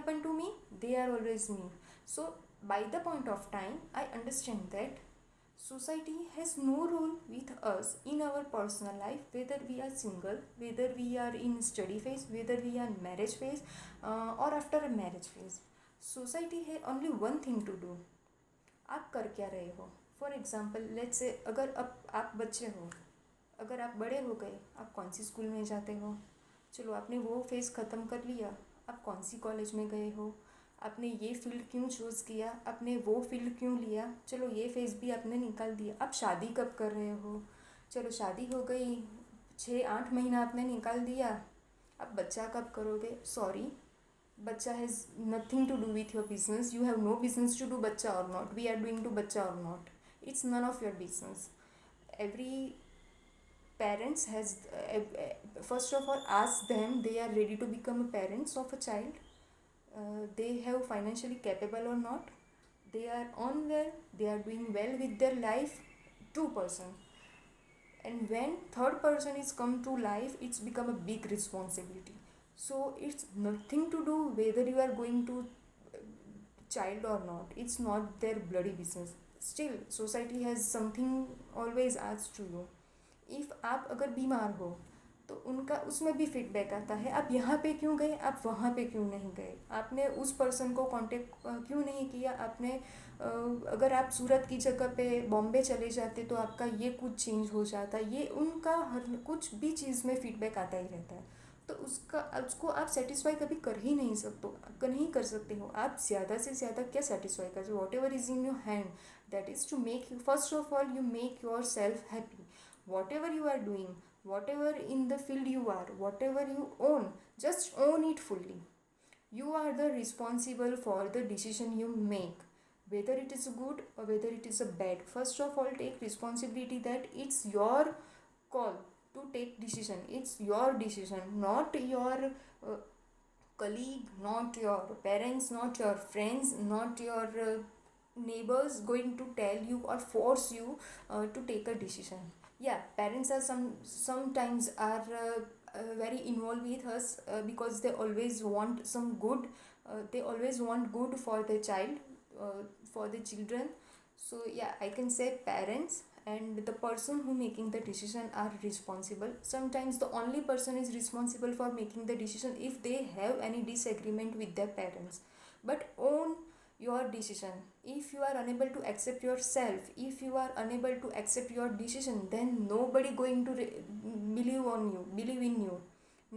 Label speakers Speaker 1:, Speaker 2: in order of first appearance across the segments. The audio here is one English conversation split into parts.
Speaker 1: happen to me, they are always me. So by the point of time, I understand that society has no role with us in our personal life, whether we are single, whether we are in study phase, whether we are in marriage phase, or after a marriage phase. Society has only one thing to do, आप कर क्या रहे हो. For example let's say, अगर अब आप बच्चे हो, अगर आप बड़े हो गए, आप कौन सी स्कूल में जाते हो, चलो आपने वो फेज़ ख़त्म कर लिया, आप कौन सी कॉलेज में गए हो, आपने ये फील्ड क्यों चूज़ किया, आपने वो फील्ड क्यों लिया, चलो ये फेज़ भी आपने निकाल दिया. आप शादी कब कर रहे हो, चलो शादी हो गई, 6-8 महीना आपने निकाल दिया. अब बच्चा कब करोगे, सॉरी, बच्चा has nothing to do with your business. You have no business to do बच्चा or not, we are doing to बच्चा or not. It's none of your business. Every parents has first of all ask them they are ready to become parents of a child. They have financially capable or not. They are on well. They are doing well with their life. 2%. And when third person is come to life, it's become a big responsibility. So it's nothing to do whether you are going to child or not. It's not their bloody business. Still society has something always asked to you. If आप अगर बीमार हो तो उनका उसमें भी feedback आता है, आप यहाँ पे क्यों गए, आप वहाँ पे क्यों नहीं गए, आपने उस पर्सन को कांटेक्ट क्यों नहीं किया, आपने अगर आप सूरत की जगह पे बॉम्बे चले जाते तो आपका ये कुछ चेंज हो जाता. ये उनका हर कुछ भी चीज़ में फीडबैक आता ही रहता है. तो उसको आप सेटिस्फाई कभी कर ही नहीं कर सकते हो. आप ज़्यादा से ज़्यादा क्या सेटिस्फाई कर, whatever is in your hand, that is to make you, first of all you make yourself happy. Whatever you are doing, whatever in the field you are, whatever you own, just own it fully. You are the responsible for the decision you make, whether it is good or whether it is a bad. First of all, take responsibility that it's your call to take decision. It's your decision, not your colleague, not your parents, not your friends, not your neighbors going to tell you or force you to take a decision. Yeah, parents are sometimes are very involved with us because they always want some good, they always want good for the child, for the children. So yeah, I can say parents and the person who making the decision are responsible. Sometimes the only person is responsible for making the decision if they have any disagreement with their parents. But own your decision. If you are unable to accept yourself, if you are unable to accept your decision, then nobody going to believe in you.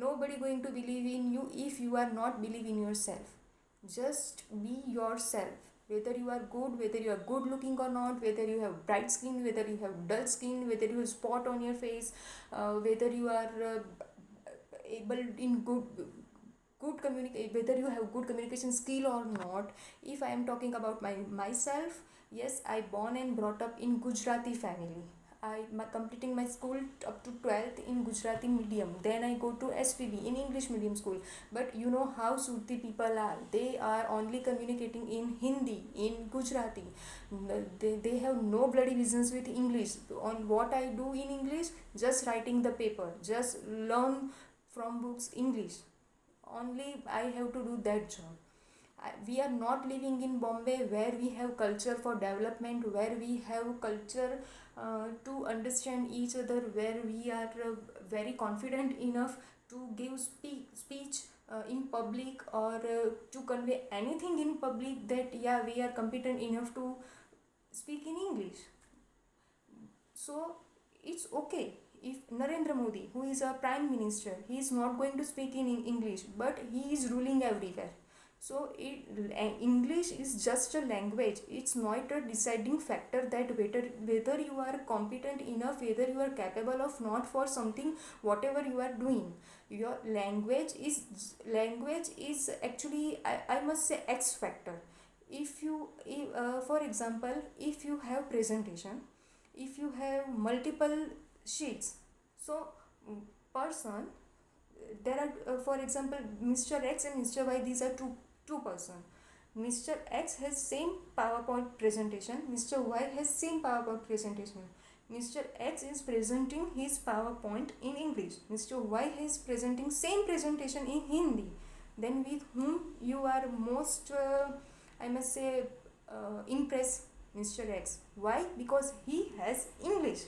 Speaker 1: Nobody going to believe in you if you are not believe in yourself. Just be yourself. Whether you are good, whether you are good looking or not, whether you have bright skin, whether you have dull skin, whether you have spot on your face, whether you are able in good communicate, whether you have good communication skill or not. If I am talking about myself, yes, I born and brought up in Gujarati family. Completing my school up to 12th in Gujarati medium. Then I go to SPB in English medium school. But you know how Surti people are. They are only communicating in Hindi, in Gujarati. They have no bloody business with English. On what I do in English, just writing the paper, just learn from books English. Only I have to do that job. We are not living in Bombay where we have culture for development, where we have culture to understand each other, where we are very confident enough to give speech in public or to convey anything in public, that yeah, we are competent enough to speak in English. So it's okay if Narendra Modi, who is a prime minister, he is not going to speak in English, but he is ruling everywhere. So English is just a language. It's not a deciding factor that whether you are competent enough, whether you are capable of not for something, whatever you are doing. Your language is actually, I must say, X factor. For example, if you have presentation, if you have multiple sheets, so person, there are for example Mr. X and Mr. Y, these are two person. Mr. X has same PowerPoint presentation, Mr. Y has same PowerPoint presentation. Mr. X is presenting his PowerPoint in English, Mr. Y is presenting same presentation in Hindi. then with whom you are most I must say impressed? Mr. X. Why? Because he has English.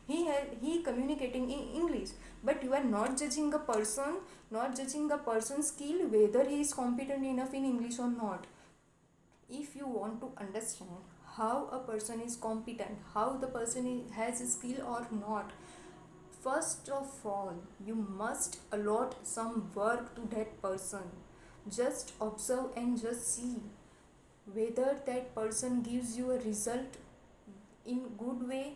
Speaker 1: He communicating in English. But you are not judging a person, not judging a person's skill whether he is competent enough in English or not. If you want to understand how a person is competent, how the person has a skill or not, first of all, you must allot some work to that person. Just observe and just see whether that person gives you a result in good way,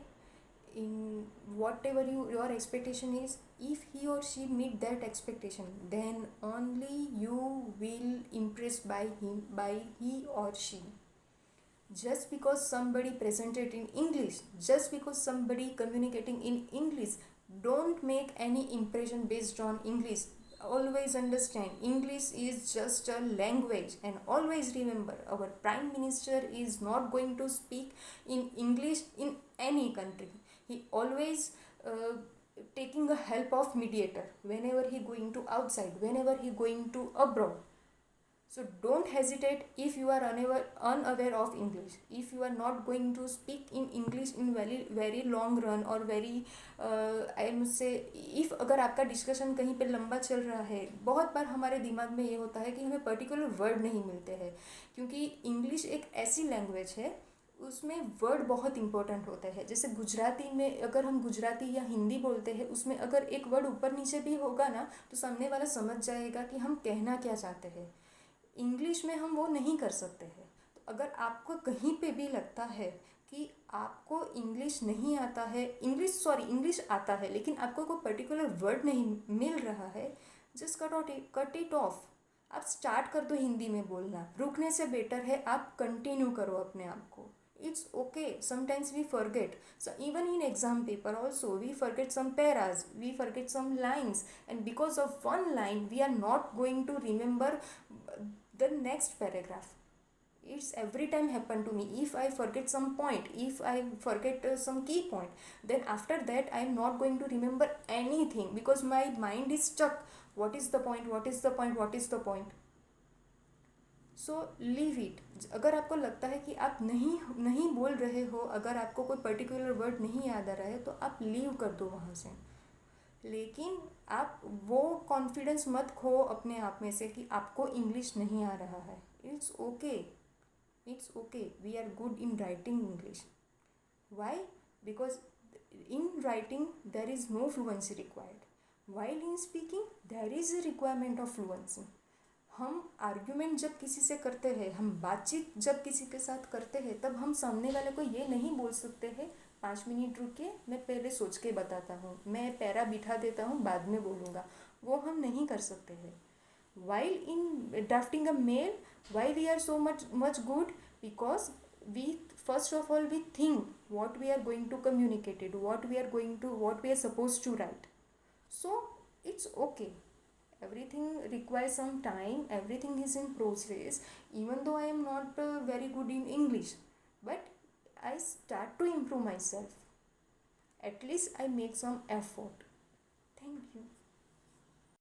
Speaker 1: in whatever your expectation is. If he or she meet that expectation, then only you will impressed by him, by he or she. Just because somebody presented in English, just because somebody communicating in English, don't make any impression based on English. Always understand, English is just a language. And always remember, our prime minister is not going to speak in English in any country. He always taking a help of mediator whenever he going to outside, whenever he going to abroad. So don't hesitate if you are unaware of English. If you are not going to speak in English in very long run or very I must say, if अगर आपका discussion कहीं पे लंबा चल रहा है, बहुत बार हमारे दिमाग में ये होता है कि हमें पर्टिकुलर वर्ड नहीं मिलते हैं, क्योंकि इंग्लिश एक ऐसी लैंग्वेज है उसमें वर्ड बहुत इंपॉर्टेंट होते हैं. जैसे गुजराती में अगर हम गुजराती या हिंदी बोलते हैं, उसमें अगर एक वर्ड ऊपर नीचे भी होगा ना, तो सामने वाला समझ जाएगा कि हम कहना क्या चाहते हैं. इंग्लिश में हम वो नहीं कर सकते हैं. तो अगर आपको कहीं पे भी लगता है कि आपको इंग्लिश नहीं आता है, इंग्लिश आता है लेकिन आपको कोई पर्टिकुलर वर्ड नहीं मिल रहा है, जस्ट कट इट ऑफ. आप स्टार्ट कर दो हिंदी में बोलना. रुकने से बेटर है आप कंटिन्यू करो अपने आप को. It's okay. Sometimes we forget. So even in exam paper also, we forget some paras, we forget some lines, and because of one line, we are not going to remember the next paragraph. It's every time happen to me. If I forget some point, if I forget some key point, then after that I am not going to remember anything because my mind is stuck. What is the point? What is the point? What is the point? So leave it. अगर आपको लगता है कि आप नहीं बोल रहे हो, अगर आपको कोई पर्टिकुलर वर्ड नहीं याद आ रहा है, तो आप लीव कर दो वहाँ से. लेकिन आप वो कॉन्फिडेंस मत खो अपने आप में से कि आपको इंग्लिश नहीं आ रहा है. It's okay, it's okay. We are good in writing English. Why? Because in writing there is no fluency required. While in speaking there is a requirement of fluency. हम आर्ग्यूमेंट जब किसी से करते हैं, हम बातचीत जब किसी के साथ करते हैं, तब हम सामने वाले को ये नहीं बोल सकते हैं 5 मिनट रुके, मैं पहले सोच के बताता हूँ, मैं पैरा बिठा देता हूँ, बाद में बोलूँगा. वो हम नहीं कर सकते हैं. While in drafting a mail, why we are so much good, because we first of all we think what we are going to communicate it, what we are supposed to write. So it's okay. Everything requires some time, everything is in process. Even though I am not very good in English, but I start to improve myself. At least I make some effort. Thank you.